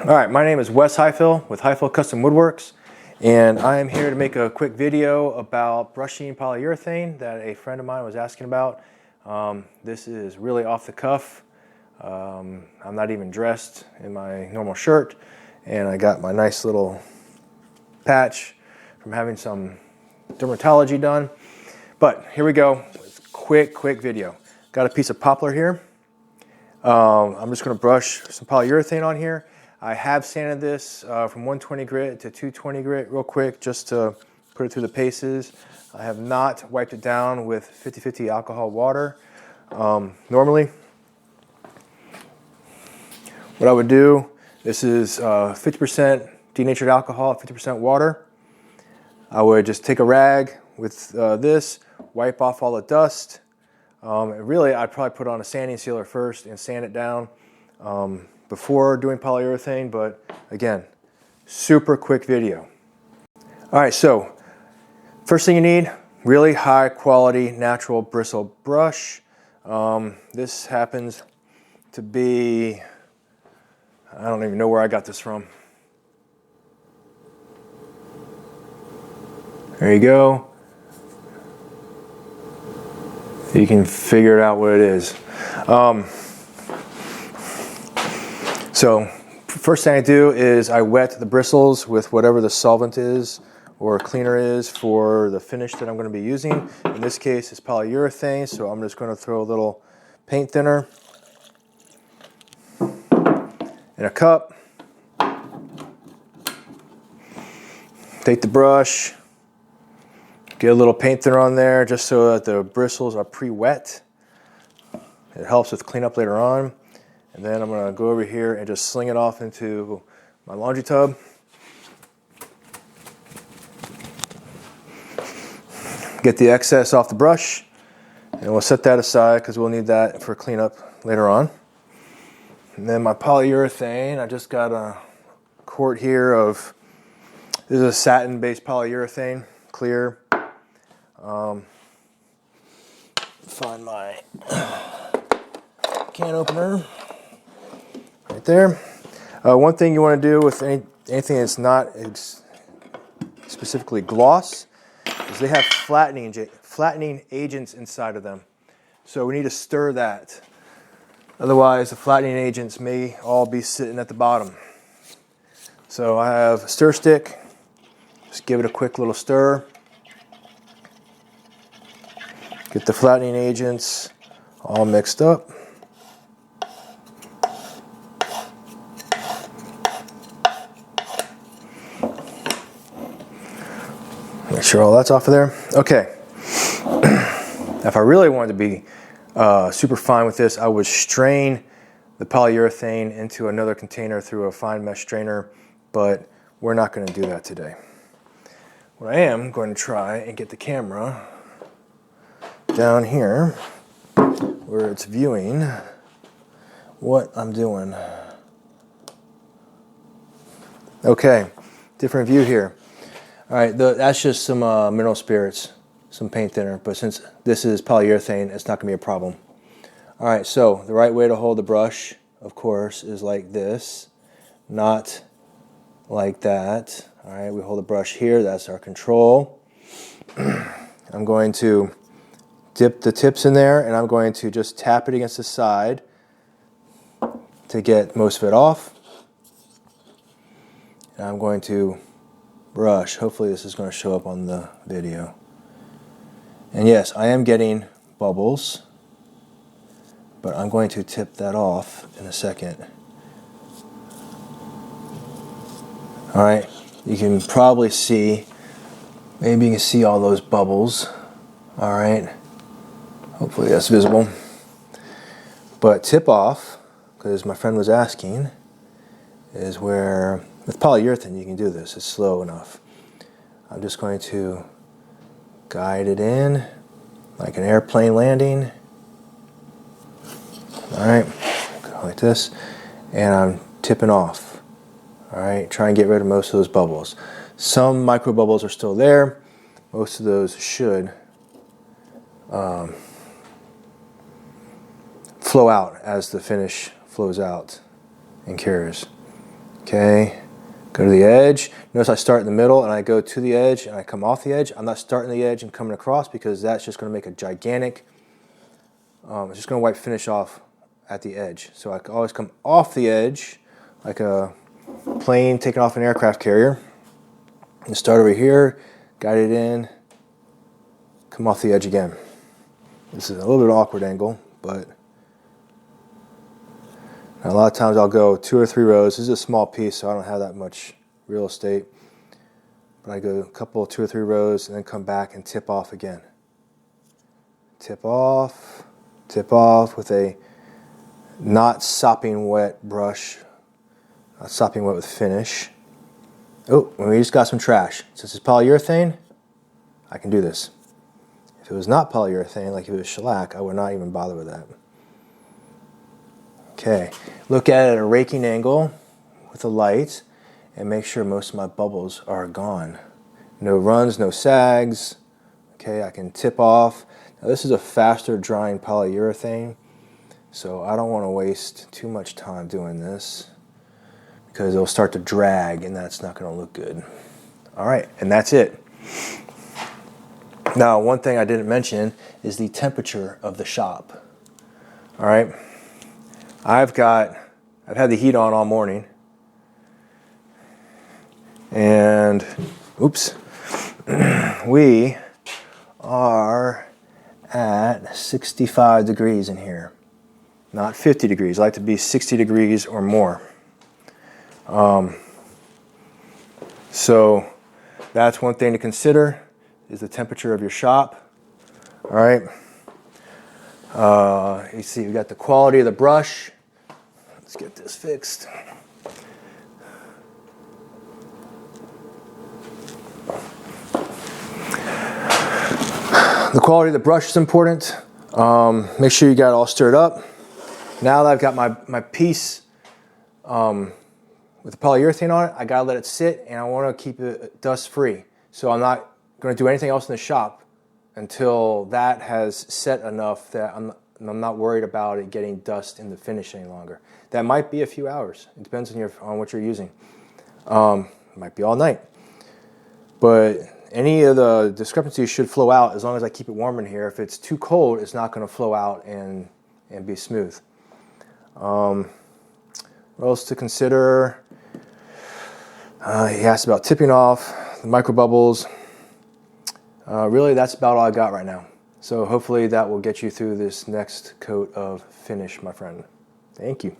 All right, my name is Wes Highfill with Highfill Custom Woodworks, and I am here to make a quick video about brushing polyurethane that a friend of mine was asking about. This is really off the cuff. I'm not even dressed in my normal shirt, and I got my nice little patch from having some dermatology done. But here we go. It's a quick video. Got a piece of poplar here. I'm just going to brush some polyurethane on here. I have sanded this from 120 grit to 220 grit real quick just to put it through the paces. I have not wiped it down with 50-50 alcohol water. Normally, what I would do, this is 50% denatured alcohol, 50% water. I would just take a rag with this, wipe off all the dust. Really, I'd probably put on a sanding sealer first and sand it down before doing polyurethane, but again, super quick video. All right, so first thing you need, really high quality natural bristle brush. This happens to be, I don't even know where I got this from. There you go. You can figure out what it is. So first thing I do is I wet the bristles with whatever the solvent is or cleaner is for the finish that I'm going to be using. In this case, it's polyurethane, so I'm just going to throw a little paint thinner in a cup. Take the brush, get a little paint thinner on there just so that the bristles are pre-wet. It helps with cleanup later on. And then I'm going to go over here and just sling it off into my laundry tub. Get the excess off the brush, and we'll set that aside because we'll need that for cleanup later on. And then my polyurethane, I just got a quart here of, this is a satin-based polyurethane, clear. Find my can opener right there. One thing you want to do with anything that's not specifically gloss is they have flattening agents inside of them. So we need to stir that. Otherwise, the flattening agents may all be sitting at the bottom. So I have a stir stick. Just give it a quick little stir. Get the flattening agents all mixed up. Make sure all that's off of there. Okay. If I really wanted to be super fine with this, I would strain the polyurethane into another container through a fine mesh strainer, but we're not going to do that today. What I am going to try and get the camera down here where it's viewing what I'm doing. Okay, different view here. All right, that's just some mineral spirits, some paint thinner, but since this is polyurethane, it's not going to be a problem. All right, so the right way to hold the brush, of course, is like this, not like that. All right, we hold the brush here, that's our control. I'm going to dip the tips in there, and I'm going to just tap it against the side to get most of it off. And I'm going to brush. Hopefully this is going to show up on the video. And yes, I am getting bubbles, but I'm going to tip that off in a second. All right, you can probably see, maybe you can see all those bubbles. All right, hopefully that's visible. But tip off, because my friend was asking, is where, with polyurethane you can do this, it's slow enough. I'm just going to guide it in like an airplane landing. All right, go like this, and I'm tipping off. All right, try and get rid of most of those bubbles. Some micro bubbles are still there. Most of those should flow out as the finish flows out and cures. Okay, go to the edge. Notice I start in the middle and I go to the edge and I come off the edge. I'm not starting the edge and coming across because that's just going to make a gigantic, it's just going to wipe finish off at the edge. So I can always come off the edge like a plane taking off an aircraft carrier. And start over here, guide it in, come off the edge again. This is a little bit awkward angle, but a lot of times I'll go 2 or 3 rows. This is a small piece, so I don't have that much real estate. But I go a couple, 2 or 3 rows, and then come back and tip off again. Tip off with a not sopping wet brush, not sopping wet with finish. Oh, and we just got some trash. Since it's polyurethane, I can do this. If it was not polyurethane, like if it was shellac, I would not even bother with that. Okay, look at it at a raking angle with a light and make sure most of my bubbles are gone. No runs, no sags. Okay, I can tip off. Now this is a faster drying polyurethane, so I don't want to waste too much time doing this because it'll start to drag and that's not going to look good. All right, and that's it. Now, one thing I didn't mention is the temperature of the shop. All right. I've had the heat on all morning, and oops, we are at 65 degrees in here, not 50 degrees. I like to be 60 degrees or more. So that's one thing to consider is the temperature of your shop. All right. You see, we got the quality of the brush. Let's get this fixed. The quality of the brush is important. Make sure you got it all stirred up. Now that I've got my piece with the polyurethane on it, I gotta let it sit, and I want to keep it dust free. So I'm not going to do anything else in the shop until that has set enough that I'm not worried about it getting dust in the finish any longer. That might be a few hours. It depends on what you're using. It might be all night. But any of the discrepancies should flow out as long as I keep it warm in here. If it's too cold, it's not going to flow out and be smooth. What else to consider? He asked about tipping off, the micro bubbles. Really, that's about all I got right now. So hopefully that will get you through this next coat of finish, my friend. Thank you.